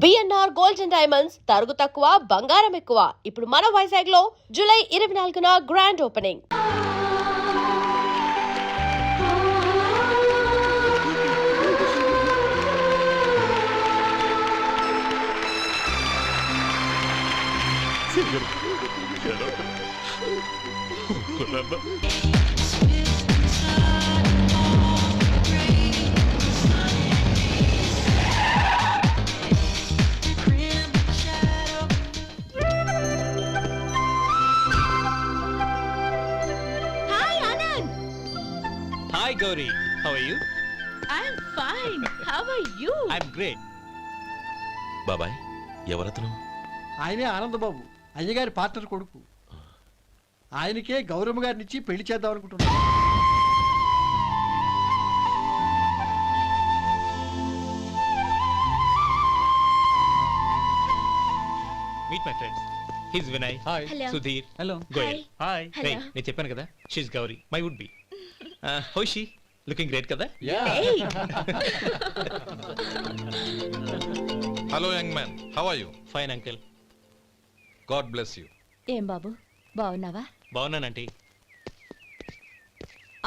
BNR gold and diamonds తరుగు తక్కువ బంగారం ఎక్కువ. ఇప్పుడు మన వైజాగ్ లో జూలై 24న grand opening. Hi Gauri, how are you? I'm fine. How are you? I'm great. బాబాయ్ ఎవరతను? ఆయనే ఆనందబాబు, అయ్యగారి పార్ట్నర్ కొడుకు. ఆయనకే గౌరమ్మ గారినిచ్చి పెళ్లి చేద్దాం అనుకుంటున్నాను. Meet my friends. He's Vinay. Hi. Hello. Sudhir. Hello. Goyal. Hi. Hello. Hey, నేను చెప్పాను కదా. She's Gauri. My would be. How is she? Looking great కదా? Hey. Hello young man, how are you? Fine uncle. God bless you. ఏం బాబు బాగున్నావా? బాగున్నానంటీ.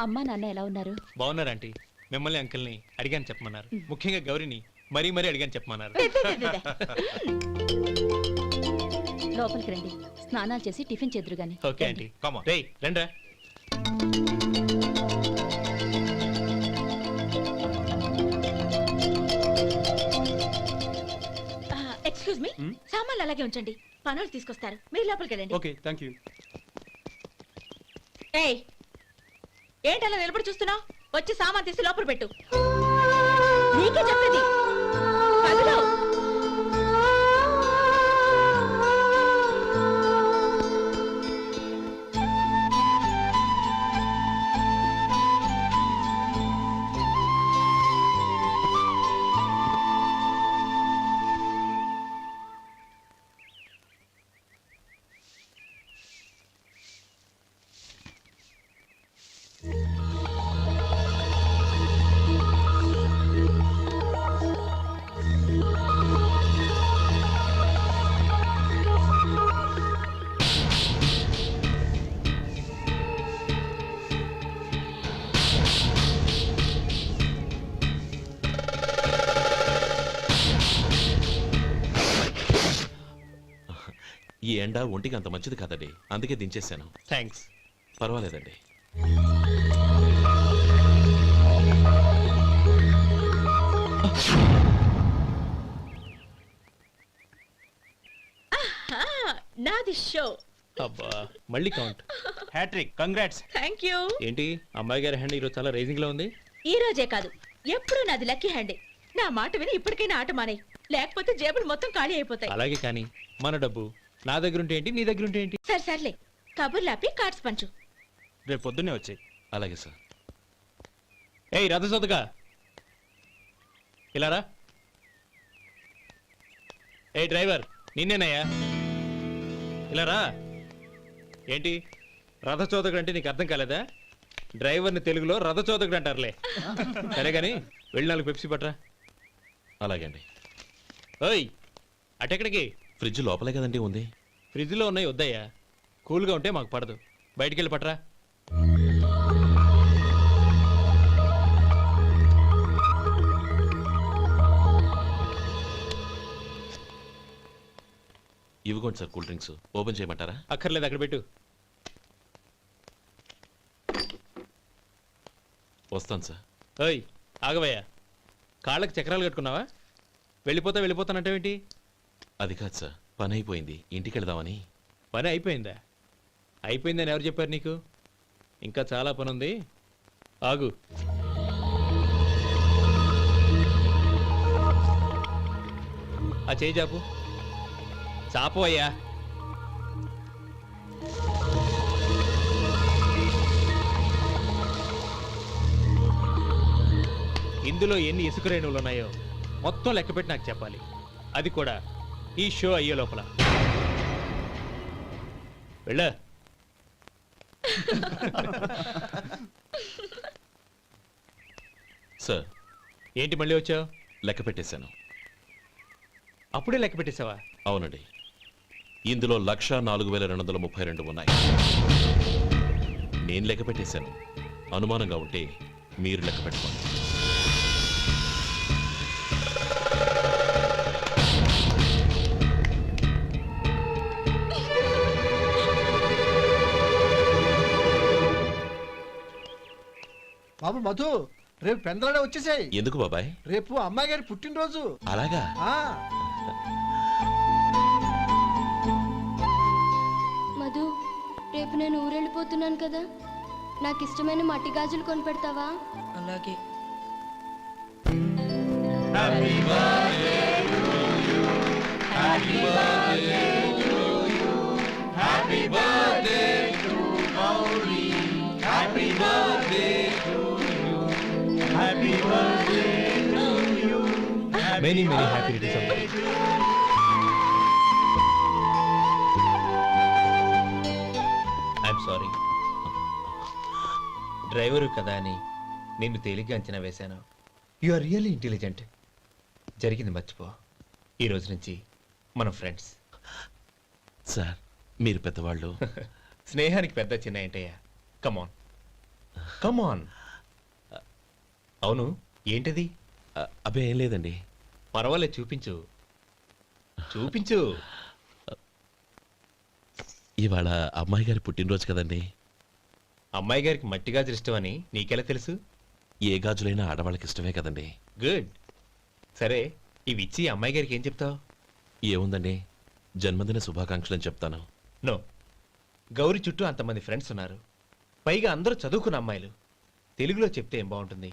అమ్మా నాన్న ఎలా ఉన్నారు? బాగున్నారంటీ. మిమ్మల్ని అంకుల్ని అడిగాను చెప్పమన్నారు. ముఖ్యంగా గౌరిని మరీ అడిగాను చెప్పమన్నారు. లోపలికి రండి, స్నానాలు చేసి టిఫిన్ చేదురు గాని. Okay aunty. Come on. రేయ్ రండ్రా. ఎక్స్క్యూజ్ మీ, సామాన్లు అలాగే ఉంచండి, పనులు తీసుకొస్తారు. మీరు లోపలికి వెళ్ళండి. Okay, thank you. ఏయ్, ఏంటి అలా నిలబడి చూస్తున్నావు? వచ్చి సామాన్ తీసి లోపల పెట్టు. నీకే చెప్పేది. కదులు. ఈ ఎండ ఒంటికి అంత మంచిది కాదండి, అందుకే దించేశాను. థ్యాంక్స్. పర్వాలేదండి. నాది షో. అబ్బా మళ్ళీ count. Hattrick. Congrats. Thank you. ఏంటి అమ్మాయి గారి హ్యాండ్ ఈరోజు చాలా రైజింగ్ లో ఉంది. ఈ రోజే కాదు, ఎప్పుడు నాది లక్కీ హ్యాండే. నా మాట విని ఇప్పటికైనా ఆట మానేయ్, లేకపోతే జేబులు మొత్తం ఖాళీ అయిపోతాయి. అలాగే కానీ మన డబ్బు నా దగ్గర ఉంటే ఏంటి, నీ దగ్గర ఉంటే ఏంటి? సరే సర్లే, కబుర్లు ఆపి కార్డ్స్ పంచు. రేపు పొద్దున్నే వచ్చాయి. అలాగే సార్. ఏయ్ రథసోదగా ఇలా రా. ఏ డ్రైవర్ నిన్నేనయ్యా, ఇలా రా. ఏంటి రథచోదకుడు అంటే నీకు అర్థం కాలేదా? డ్రైవర్ని తెలుగులో రథచోదకుడు అంటారులే. సరే కానీ వెళ్ళి 4 పెప్సీ పట్రా. అలాగే అండి. ఓయ్ అటెక్కడికి? ఫ్రిడ్జ్ లోపలే కదండి ఉంది. ఫ్రిడ్జ్లో ఉన్నాయి వద్దయ్యా, కూల్గా ఉంటే మాకు పడదు. బయటికి వెళ్ళి పట్రా. ఇవ్వకోండి సార్, కూల్ డ్రింక్స్ ఓపెన్ చేయమంటారా? అక్కర్లేదు, అక్కడ పెట్టు. వస్తాను సార్. ఓయ్ ఆగవయ్యా, కాళ్ళకి చక్రాలు కట్టుకున్నావా? వెళ్ళిపోతానంటావేంటి? అది కాదు సార్, పని అయిపోయింది, ఇంటికి వెళదామని. పని అయిపోయిందా? అయిపోయిందని ఎవరు చెప్పారు నీకు? ఇంకా చాలా పని ఉంది, ఆగు. ఆ చేయి చాపు. చాపు అయ్యా. ఇందులో ఎన్ని ఇసుక రేణువులు ఉన్నాయో మొత్తం లెక్కపెట్టి నాకు చెప్పాలి, అది కూడా ఈ షో అయ్యే లోపల. వెళ్ళ. సార్ ఏంటి మళ్ళీ వచ్చావు? లెక్క పెట్టేశాను. అప్పుడే లెక్క పెట్టేశావా? అవునండి, ఇందులో 1,04,232 ఉన్నాయి. నేను లెక్క పెట్టేశాను. అనుమానంగా ఉంటే మీరు లెక్క పెట్టుకోండి. బాబు మధు, రేపు పెందలాడే వచ్చేసాయి. ఎందుకు బాబాయ్? రేపు అమ్మాయి గారి పుట్టినరోజు. అలాగా? ఆ మధు, రేపు నేను ఊరెళ్ళిపోతున్నాను కదా, నాకు ఇష్టమైన మట్టి గాజులు కొనిపెడతావా? అలాగే. Many many happy returns of the day. I'm sorry. Driver కదా అని నిన్ను తేలిగ్గా అంచనా వేశాను. You are really intelligent. జరిగింది మర్చిపో. ఈ రోజు నుంచి మనం ఫ్రెండ్స్. సార్, మీరు పెద్దవాళ్ళు. స్నేహానికి పెద్ద చిన్న ఏంటయ్యా? కమాన్ కమాన్. అవును, ఏంటది? అబ్బే ఏం లేదండి. పర్వాలేదు, చూపించు చూపించు. ఇవాళ అమ్మాయి గారి పుట్టినరోజు కదండి. అమ్మాయి గారికి మట్టి గాజులు ఇష్టమని నీకెలా తెలుసు? ఏ గాజులైనా ఆడవాళ్ళకి ఇష్టమే కదండి. గుడ్. సరే, ఇవి ఇచ్చి అమ్మాయి గారికి ఏం చెప్తావు? ఏముందండి, జన్మదిన శుభాకాంక్షలు అని చెప్తాను. నో, గౌరీ చుట్టూ అంతమంది ఫ్రెండ్స్ ఉన్నారు. పైగా అందరూ చదువుకున్న అమ్మాయిలు. తెలుగులో చెప్తే ఏం బాగుంటుంది?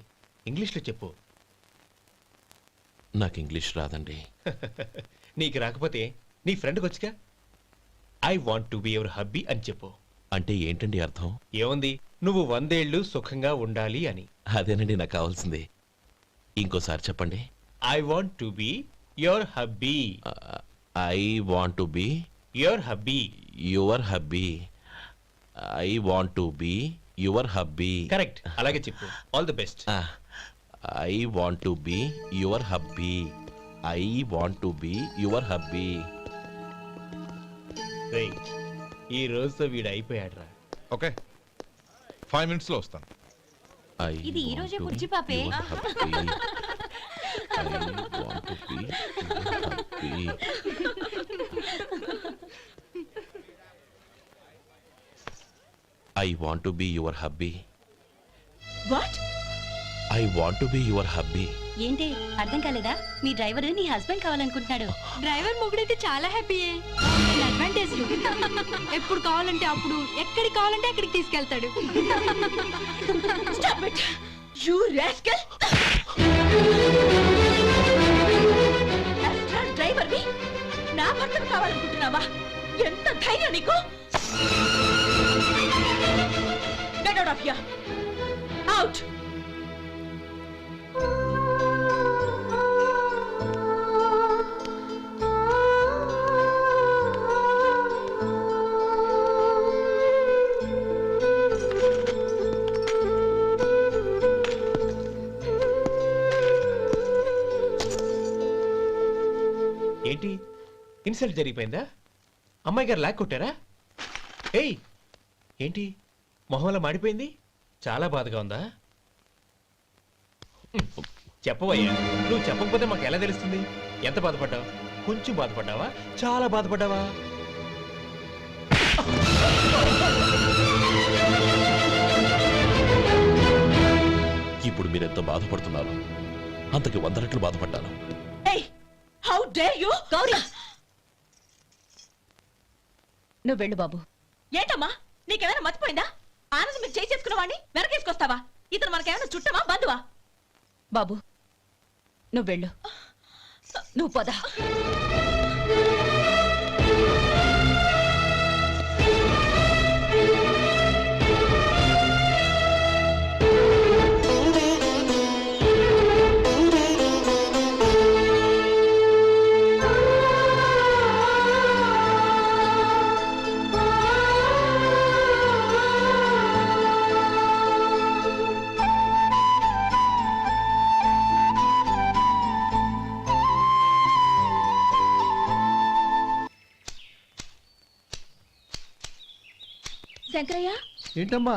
ఇంగ్లీష్లో చెప్పు. నాకు ఇంగ్లీష్ రాదండి. నీకు రాకపోతే నీ ఫ్రెండ్కి వచ్చిగా I want to be your hubby అని చెప్పు. అంటే ఏంటండి అర్థం? ఏముంది, నువ్వు 100 ఏళ్ళు సుఖంగా ఉండాలి అని. అదేనండి నాకు కావాల్సింది. ఇంకోసారి చెప్పండి. I want to be your hubby. I want to be your hubby. Your hubby. I want to be your hubby. Correct, అలాగే చెప్పు. All the best. I want to be your hubby. I want to be your hubby. ఈ రోజుతో వీడు అయిపోయాడ్రా. Okay, 5 minutes లో వస్తాను. ఇది ఈ రోజే పుచ్చి పాపే. I want to be your hubby. What? I want to be your hubby. ఏంటి అర్థం కాలేదా? మీ డ్రైవర్ నీ హస్బెండ్ కావాలనుకుంటున్నాడు. డ్రైవర్ మొగుడైతే చాలా హ్యాపీయే. అడ్వాంటేజ్ ఎప్పుడు కావాలంటే అప్పుడు, ఎక్కడికి కావాలంటే అక్కడికి తీసుకెళ్తాడు. Stop it! You rascal! Astral driver వి నా భర్తను కావాలనుకుంటున్నావా? ఎంత ధైర్యం నీకు? Get out of here! Out! ఏంటి, ఇన్సల్ట్ జరిగిపోయిందా? అమ్మాయి గారు లాక్ కొట్టారా? ఏయ్, ఏంటి మొహంలో మాడిపోయింది? చాలా బాధగా ఉందా? చెప్పవయ్యా, నువ్వు చెప్పకపోతే మాకు ఎలా తెలుస్తుంది? ఎంత బాధపడ్డావు? కొంచెం బాధపడ్డావా? చాలా బాధపడ్డావా? ఇప్పుడు మీరెంత బాధపడుతున్నారు, అంతకి 100 రెట్లు బాధపడ్డాను. Hey! How dare you? Gauri, నువ్వు వెళ్ళు బాబు. ఏంటమ్మా, నీకేమైనా మర్చిపోయిందా? ఆనందం మీరు చేసేసుకున్న వాడిని వెనకేసుకొస్తావా? ఇతను మనకేమైనా చుట్టమా, బంధువా? బాబు నువ్వు వెళ్ళు. నువ్వు పద. శంకరయ్య, ఏంటమ్మా?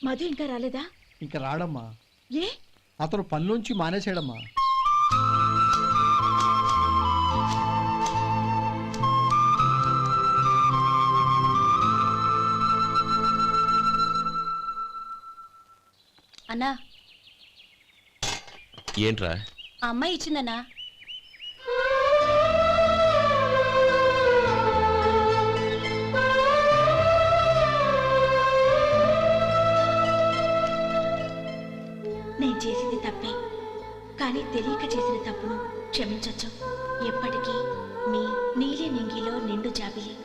మధు ఇంకా రాలేదా? ఇంకా రాడమ్మా. ఏ? అతను పనిలోంచి మానేశాడమ్మా. అన్నా, ఏంట్రా? ఆ అమ్మాయి ఇచ్చిందన్నా. నేను చేసింది తప్పే, కానీ తెలియక చేసిన తప్పును క్షమించొచ్చు. ఎప్పటికీ మీ నీలి నింగిలో నిండు జాబిలి.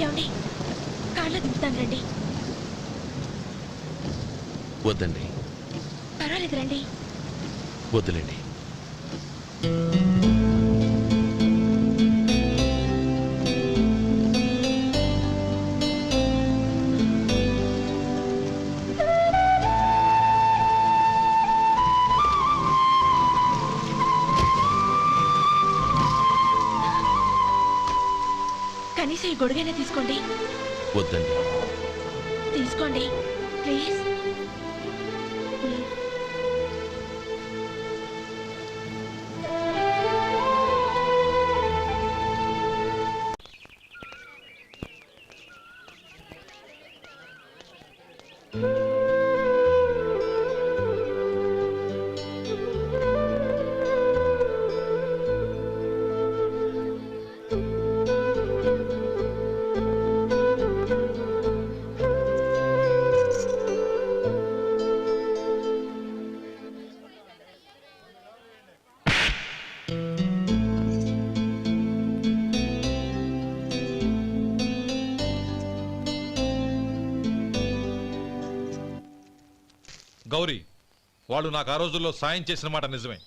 ఏమండి, కాళ్ళ దింపుతాను రండి. వద్దండి, పర్వాలేదు రండి. వద్దులేండి. కనీసం ఈ గొడుగైనా తీసుకోండి. వద్దండి. తీసుకోండి ప్లీజ్. గౌరీ, వాళ్ళు నాకు ఆ రోజుల్లో సాయం చేసిన మాట నిజమే.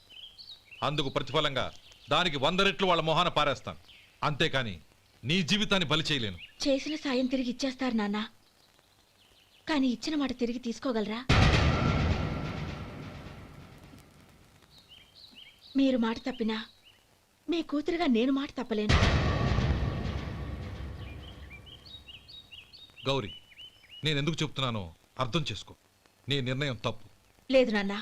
అందుకు ప్రతిఫలంగా దానికి 100 రెట్లు వాళ్ళ మొహాన పారేస్తాను. అంతేకాని నీ జీవితాన్ని బలి చేయలేను. చేసిన సాయం తిరిగి ఇచ్చేస్తారు నాన్న, కానీ ఇచ్చిన మాట తిరిగి తీసుకోగలరా? మీరు మాట తప్పినా మీ కూతురుగా నేను మాట తప్పలేను. గౌరీ, నేనెందుకు చెప్తున్నానో అర్థం చేసుకో. నీ నిర్ణయం తప్పు. లేదు నాన్న,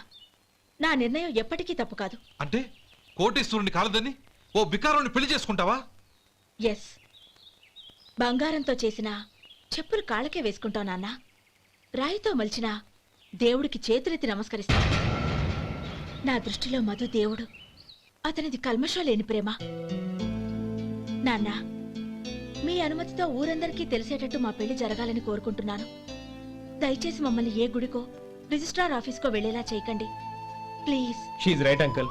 నా నిర్ణయం ఎప్పటికీ తప్పు కాదు. అంటే కోటేశ్వరుని కాలదని ఓ బికారుని పెళ్లి చేసుకుంటావా? ఎస్, బంగారంతో చేసిన చెప్పులు కాళ్ళకే వేసుకుంటావు నాన్న. రాయితో మలిచిన దేవుడికి చేతులెత్తి నమస్కరిస్తా. నా దృష్టిలో మధు దేవుడు, అతనిది కల్మషం లేని ప్రేమ. నాన్న, మీ అనుమతితో ఊరందరికీ తెలిసేటట్టు మా పెళ్లి జరగాలని కోరుకుంటున్నాను. దయచేసి మమ్మల్ని ఏ గుడికో రిజిస్ట్రార్ ఆఫీస్కో వెళ్ళేలా చేయకండి please. She's right uncle.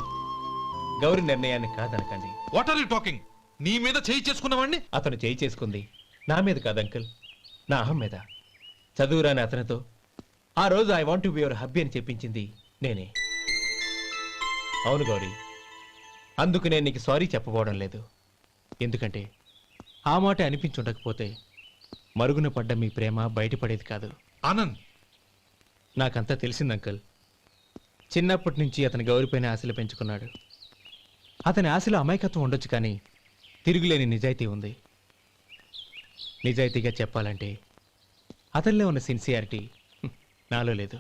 Gauri నిర్ణయాన్ని కాదనకండి. What are you talking? నీ మీద చేయి చేసుకున్నవాడిని అతను చేయి చేసుకుంది నా మీద కాదు అంకుల్, నా అహం మీద. చదువురాని అతనితో ఆ రోజు I want to be your hubby అని చెప్పించింది నేనే. అవును గౌరీ, అందుకు నేను నీకు సారీ చెప్పబోవడం లేదు. ఎందుకంటే ఆ మాట అనిపించుండకపోతే మరుగున పడ్డ మీ ప్రేమ బయటపడేది కాదు. ఆనంద్, నాకంతా తెలిసింది అంకుల్. చిన్నప్పటి నుంచి అతని గౌరీపైన ఆశలు పెంచుకున్నాడు. అతని ఆశలో అమాయకత్వం ఉండొచ్చు, కానీ తిరుగులేని నిజాయితీ ఉంది. నిజాయితీగా చెప్పాలంటే అతనిలో ఉన్న సిన్సియారిటీ నాలో లేదు.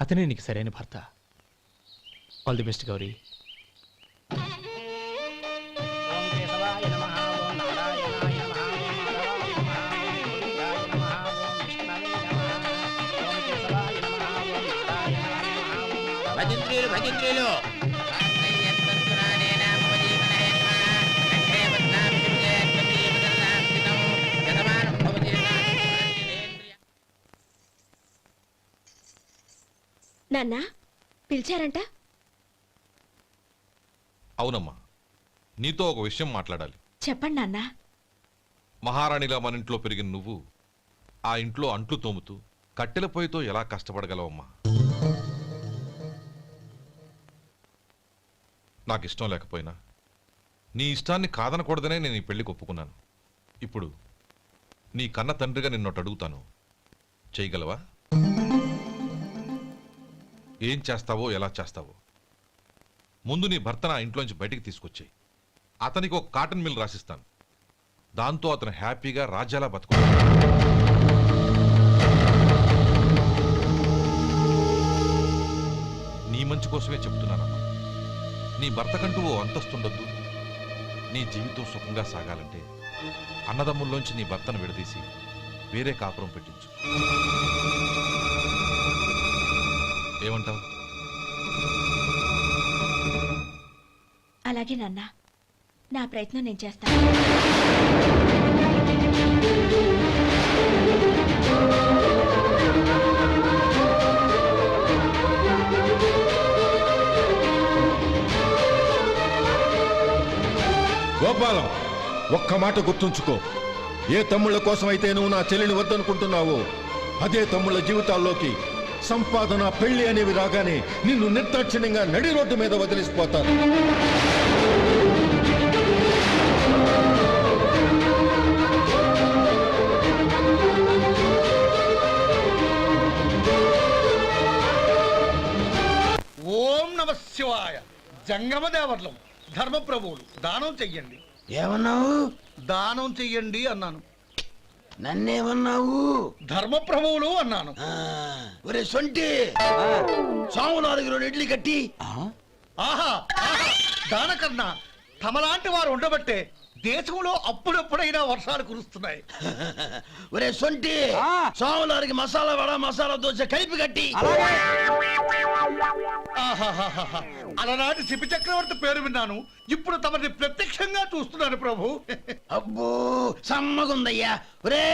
అతనే నీకు సరైన భర్త. All the best Gauri. భజంత్రీలు నాన్న, పిలిచారంట? అవునమ్మా, నీతో ఒక విషయం మాట్లాడాలి. చెప్పండి నాన్న. మహారాణిలా మన ఇంట్లో పెరిగిన నువ్వు ఆ ఇంట్లో అంట్లు తోముతూ కట్టెల పొయ్యితో ఎలా కష్టపడగలవమ్మా? నాకు ఇష్టం లేకపోయినా నీ ఇష్టాన్ని కాదనకూడదనే నేను ఈ పెళ్లికి ఒప్పుకున్నాను. ఇప్పుడు నీ కన్న తండ్రిగా నిన్నొకటి అడుగుతాను, చేయగలవా? ఏం చేస్తావో, ఎలా చేస్తావో ముందు నీ భర్తను ఆ ఇంట్లోంచి బయటికి తీసుకొచ్చేయి. అతనికి ఒక కాటన్ మిల్ రాసిస్తాను. దాంతో అతను హ్యాపీగా రాజ్యాలా బతుకుతాడు. నీ మంచి కోసమే చెప్తున్నానమ్మా. నీ భర్తకంటూ ఓ అంతస్తుండొద్దు. నీ జీవితం సుఖంగా సాగాలంటే అన్నదమ్ముల్లోంచి నీ భర్తను విడదీసి వేరే కాపురం పెట్టించు. ఏమంటావు? అలాగే నాన్న, నా ప్రయత్నం నేను చేస్తాను. గోపాలం, ఒక్క మాట గుర్తుంచుకో. ఏ తమ్ముళ్ళ కోసమైతే నువ్వు నా చెల్లిని వద్దనుకుంటున్నావో అదే తమ్ముళ్ళ జీవితాల్లోకి సంపాదన, పెళ్లి అనేవి రాగానే నిన్ను నిర్దాక్షిణ్యంగా నడి రోడ్డు మీద వదిలిసిపోతారు. ఓం నమ శివాయ. జంగమదేవర్లం, ధర్మప్రభువులు, దానం చెయ్యండి. ఏమన్నావు? దానం చెయ్యండి అన్నాను. నన్నేమన్నావు? ధర్మప్రభువులు అన్నాను. ఒరే సొంటి, సాము 4 ఇడ్లీ కట్టి. ఆహా, దానకన్నా తమలాంటి వారు ఉండబట్టే దేశంలో అప్పుడప్పుడైనా వర్షాలు కురుస్తున్నాయి. ఒరే సొంటి, సాము 4 మసాలా వడ, మసాలా దోశ కలిపి కట్టి. ఆహాహాహా. అలనాటి శిపి చక్రవర్తి పేరు విన్నాను, ఇప్పుడు తమని ప్రత్యక్షంగా చూస్తున్నాను ప్రభు. అబ్బో సమ్మగుందయ్యా. ఒరే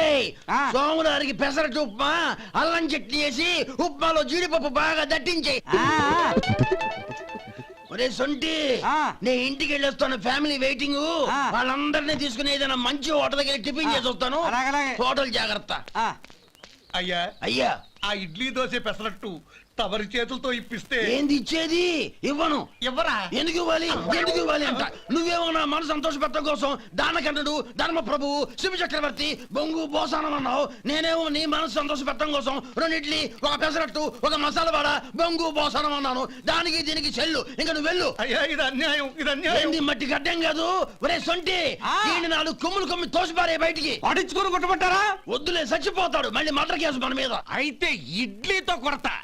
సోము 4 పెసరట్టు ఉప్మా, అల్లం చట్నీ వేసి ఉప్మాలో జీడిపప్పు బాగా దట్టించే. ఒరే సొంటి, నే ఇంటికి వెళ్ళొస్తాను, ఫ్యామిలీ వెయిటింగ్. వాళ్ళందరినీ తీసుకుని ఏదైనా మంచి హోటల్ దగ్గర టిఫిన్ చేసి వస్తాను. హోటల్ జాగ్రత్త. అయ్యా అయ్యా, ఆ ఇడ్లీ దోశ పెసరట్టు తమరి చేతులతో ఇప్పిస్తే. ఏంది ఇచ్చేది? ఇవ్వను. ఎవరా? ఎందుకు ఇవ్వాలి? ఎందుకు ఇవ్వాలి అంట. నువ్వేమో నా మనసు సంతోషపెట్టడం కోసం దానకన్నుడు, ధర్మ ప్రభువు, శివ చక్రవర్తి, బొంగు బోసానం అన్నావు. నేనేమో నీ మనసు సంతోషపెట్టడం కోసం 2 ఇడ్లీ, ఒక పెసరట్టు, ఒక మసాలా వాడ, బొంగు బోసానం అన్నాను. దానికి దీనికి చెల్లు. ఇంకా నువ్వు వెళ్ళు. అయ్యా ఇది అన్యాయం, ఇది అన్యాయం. ఏంది మట్టి గడ్డం కాదు. ఒరే సొంటి, దీన్ని 4 కొమ్ములు కొమ్మి తోసిపారే బయటికి. పడించుకొని కొట్టమంటారా? వద్దులే, చచ్చిపోతాడు. మళ్ళీ మర్డర్ కేసు మన మీద. అయితే ఇడ్లీతో కొడతా.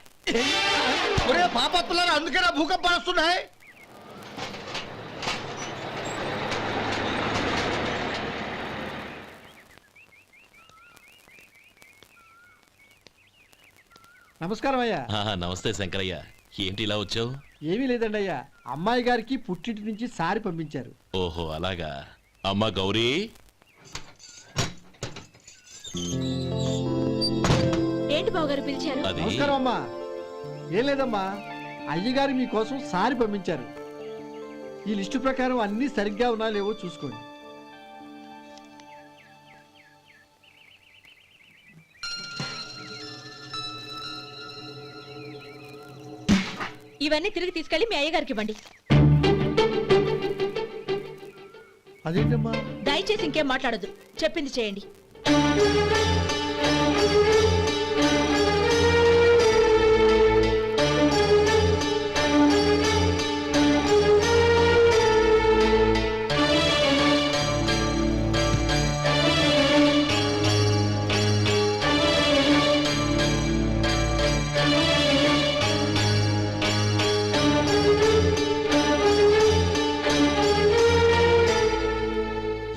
ఒరే పాపత్తులారా, అందుకేనా భూకంపాలు వస్తున్నాయి? నమస్కారం అయ్యా. నమస్తే శంకరయ్య, ఏంటి ఇలా వచ్చావు? ఏమీ లేదండి అయ్యా, అమ్మాయి గారికి పుట్టింటి నుంచి సారి పంపించారు. ఓహో అలాగా. అమ్మా గౌరీ, ఏంటి బావగారు పిలిచారు? అది నమస్కారం అమ్మా. ఏం లేదమ్మా, అయ్యగారు మీకోసం సారి పంపించారు. ఈ లిస్టు ప్రకారం అన్ని సరిగ్గా ఉన్నా లేవో చూసుకోండి. ఇవన్నీ తిరిగి తీసుకెళ్లి మీ అయ్యగారికి ఇవ్వండి. అదేంటమ్మా? దయచేసి ఇంకేం మాట్లాడొద్దు, చెప్పింది చేయండి.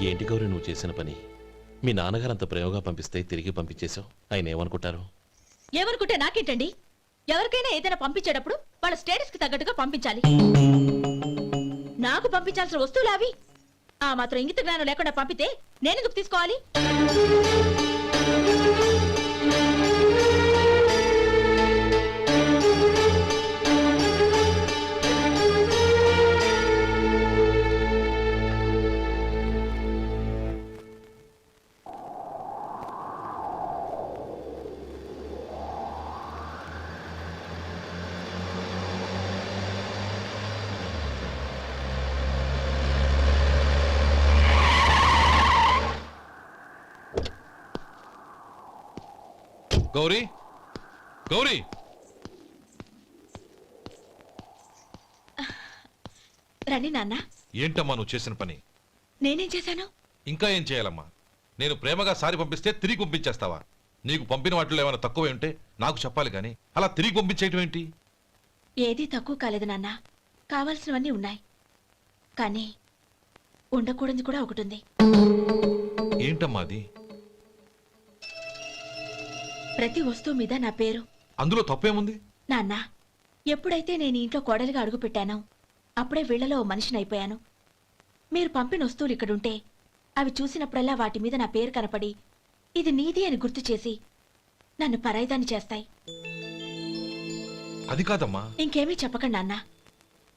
ఏంటి గౌరీ నువ్వు చేసిన పని? మీ నాన్నగారు అంత ప్రేమగా పంపిస్తే తిరిగి పంపించేశావు. ఆయన ఏమనుకుంటారు? ఏమనుకుంటే నాకేంటండి? ఎవరికైనా ఏదైనా పంపించేటప్పుడు వాళ్ళ స్టేటస్ కి తగ్గట్టుగా పంపించాలి. నాకు పంపించాల్సిన వస్తువులు అవి. ఆ మాత్రం ఇంగిత జ్ఞానం లేకుండా పంపితే నేనెందుకు తీసుకోవాలి? గౌరీ గౌరీ రండి నాన్న. ఏంటమ్మా నువ్వు చేసిన పని? నేనేం చేశాను? ఇంకా ఏం చేయాలమ్మా? నేను ప్రేమగా సారి పంపిస్తే తిరిగి పంపించేస్తావా? నీకు పంపిన వాటిలో ఏమైనా తక్కువ ఉంటే నాకు చెప్పాలి కానీ అలా తిరిగి పంపించేయటం ఏంటి? ఏదీ తక్కువ కాలేదు నాన్న. కావాల్సినవన్నీ ఉన్నాయి. కానీ ఉండకూడదు కూడా ఒకటి ఉంది. ఏంటమ్మా అది? ప్రతి వస్తువు మీద నా పేరు. అందులో తప్పేముంది? నాన్న, ఎప్పుడైతే నేను ఇంట్లో కోడలిగా అడుగు పెట్టానో అప్పుడే వీళ్లలో ఓ మనిషిని అయిపోయాను. మీరు పంపిన వస్తువులు ఇక్కడుంటే అవి చూసినప్పుడల్లా వాటి మీద నా పేరు కనపడి ఇది నీది అని గుర్తు చేసి నన్ను పరాయిదాన్ని చేస్తాయి. అది కాదమ్మా. ఇంకేమీ చెప్పకండి నాన్న.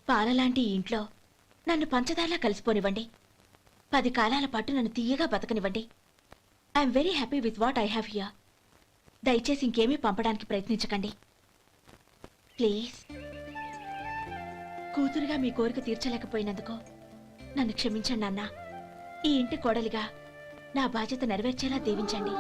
పాలలాంటి ఈ ఇంట్లో నన్ను పంచదారలా కలిసిపోనివ్వండి. 10 కాలాల పాటు నన్ను తీయగా బతకనివ్వండి. I'm very happy with what I have here. దయచేసి ఇంకేమీ పంపడానికి ప్రయత్నించకండి ప్లీజ్. కూతురుగా మీ కోరిక తీర్చలేకపోయినందుకు నన్ను క్షమించండి నాన్న. ఈ ఇంటి కోడలిగా నా బాధ్యత నెరవేర్చేలా దీవించండి.